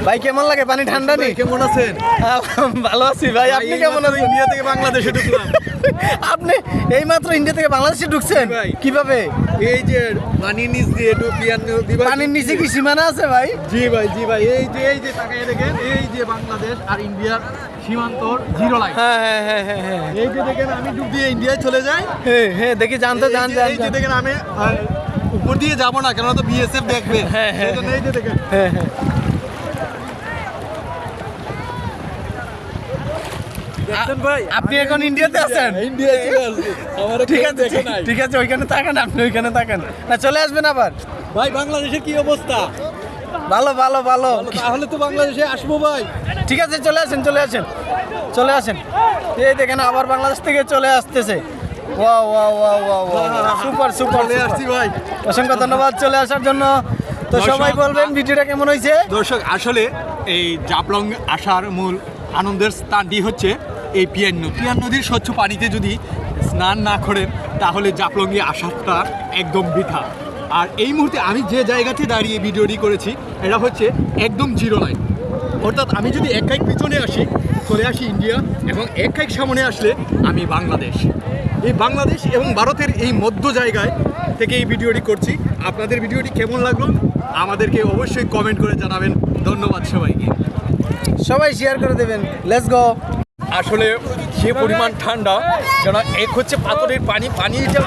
ভাই কেমন লাগে পানি ঠান্ডা নেই? কেমন আছেন? ভালো আছি ভাই, আপনি কেমন আছেন? ইন্ডিয়া থেকে বাংলাদেশে ঢুকলাম। আপনি এইমাত্র ইন্ডিয়া থেকে বাংলাদেশে ঢুকছেন? ভাই। কিভাবে? এই যে পানির নিচ দিয়ে ডুবিয়ান দিবা। পানির নিচে কি সীমানা আছে ভাই? জি ভাই এই যে তাকায় দেখেন, এই যে বাংলাদেশ আর ইন্ডিয়ার সীমান্তর জিরো লাইন। হ্যাঁ হ্যাঁ হ্যাঁ হ্যাঁ হ্যাঁ এই যে দেখেন আমি ডুব দিয়ে ইন্ডিয়ায় চলে যাই। হ্যাঁ হ্যাঁ দেখি জানতো জান জান এই যে দেখেন আমি উপর দিয়ে যাবো না, কেন তো বিএসএফ দেখবে। হ্যাঁ, হ্যাঁ, এই জন্য এই যে দেখেন। হ্যাঁ হ্যাঁ দেখছেন ভাই, আপনি এখন ইন্ডিয়াতে আছেন? ইন্ডিয়ায় চলে আসছি। আমার ঠিক আছে ঠিক আছে, ওইখানে তাকান, আপনি ওইখানে তাকান না, চলে আসবেন আবার। ভাই বাংলাদেশের কি অবস্থা? ভালো ভালো ভালো। তাহলে তো বাংলাদেশে আসবো ভাই। ঠিক আছে চলে আসেন চলে আসেন চলে আসেন। এই দেখেন আবার বাংলাদেশ থেকে চলে আসতেছে। ওয়া ওয়া ওয়া ওয়া ওয়া সুপার সুপার চলে আসছি ভাই। অসংখ্য ধন্যবাদ চলে আসার জন্য। তো সবাই বলবেন ভিডিওটা কেমন হয়েছে? দর্শক আসলে এই জাফলং আসার মূল আনন্দের স্থানটি হচ্ছে এই পিয়ান নদীর স্বচ্ছ পানিতে যদি স্নান না করেন তাহলে জাফলংয়ে আসাটা একদম বৃথা। আর এই মুহূর্তে আমি যে জায়গাতে দাঁড়িয়ে ভিডিওটি করেছি এটা হচ্ছে একদম জিরো লাইন, অর্থাৎ আমি যদি এক কাইক পিছনে আসি চলে আসি ইন্ডিয়া, এবং এক কাইক সামনে আসলে আমি বাংলাদেশ। এই বাংলাদেশ এবং ভারতের এই মধ্য জায়গায় থেকে এই ভিডিওটি করছি। আপনাদের ভিডিওটি কেমন লাগলো আমাদেরকে অবশ্যই কমেন্ট করে জানাবেন। ধন্যবাদ সবাইকে। সবাই শেয়ার করে দেবেন। Let's go. আসলে যে পরিমাণ ঠান্ডা, যেন এক হচ্ছে পাথরের পানিটা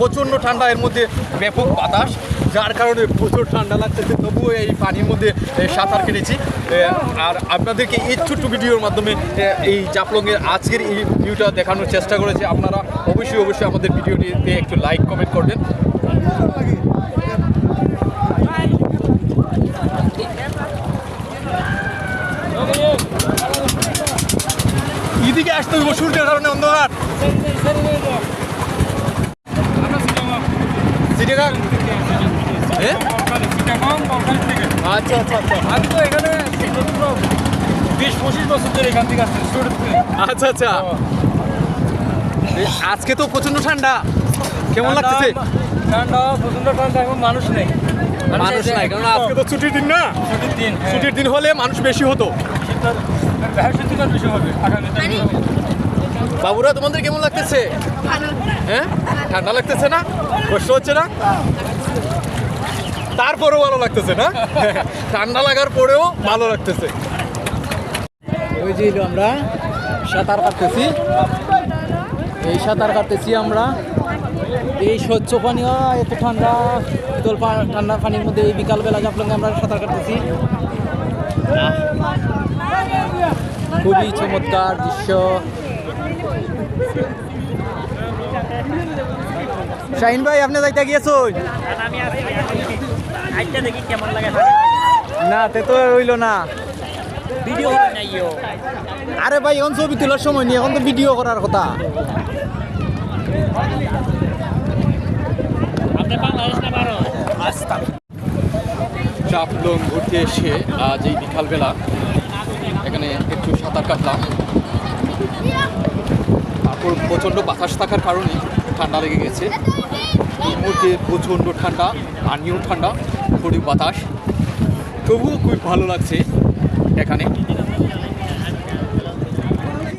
প্রচণ্ড ঠান্ডা, এর মধ্যে ব্যাপক বাতাস, যার কারণে প্রচুর ঠান্ডা লাগতেছে। তবুও এই পানির মধ্যে সাঁতার কেটেছি। আর আপনাদেরকে এই ছোট্ট ভিডিওর মাধ্যমে এই জাফলংয়ের আজকের এই ভিউটা দেখানোর চেষ্টা করেছি। আপনারা অবশ্যই আমাদের ভিডিওটিতে একটু লাইক কমেন্ট করবেন। এদিকে আসতে হইব, সূর্যের কারণে অন্ধকার। চিটাগাং? আচ্ছা আচ্ছা আচ্ছা, আমি তো এখানে 20-25 বছর ধরে এখান থেকে আসছি। আচ্ছা আচ্ছা। আজকে তো প্রচন্ড ঠান্ডা, কেমন লাগতেছে? ঠান্ডা, প্রচন্ড ঠান্ডা, এখন মানুষ নেই। মানুষ নাই, কারণ আজকে তো ছুটির দিন না। ছুটির দিন, ছুটির দিন হলে মানুষ বেশি হতো। শীতকাল বেশি হবে আগামীতে। বাবুরা তোমাদের কেমন লাগতেছে? হ্যাঁ, ঠান্ডা লাগতেছে না? কষ্ট হচ্ছে না? তারপরেও ভালো লাগতেছে না? ঠান্ডা লাগার পরেও ভালো লাগতেছে। ওই যে আমরা সাঁতার কাটতেছি, এই সাঁতার কাটতেছি আমরা এই স্বচ্ছ পানীয়, এত ঠান্ডা শীতল ঠান্ডা পানির মধ্যে এই বিকালবেলা জাফলংয়ে আমরা সাঁতার কাটতেছি। খুবই চমৎকার দৃশ্য। শাহিন ভাই আপনি যাইতে গিয়েছেন? দেখি কেমন লাগে। না তে তো হইল না। ভিডিও নাইও। আরে ভাই এখন ছবি তোলার সময় নেই, এখন তো ভিডিও করার কথা। আপনি বাংলাদেশ না ভারত? জাফলং ঘুরতে এসে আজ এই বিকালবেলা এখানে একটু সাঁতার কাটলাম। তারপর প্রচণ্ড বাতাস থাকার কারণে ঠান্ডা লেগে গেছে। এই মুহূর্তে প্রচণ্ড ঠান্ডা, পানিও ঠান্ডা, খুবই বাতাস, তবুও খুব ভালো লাগছে এখানে।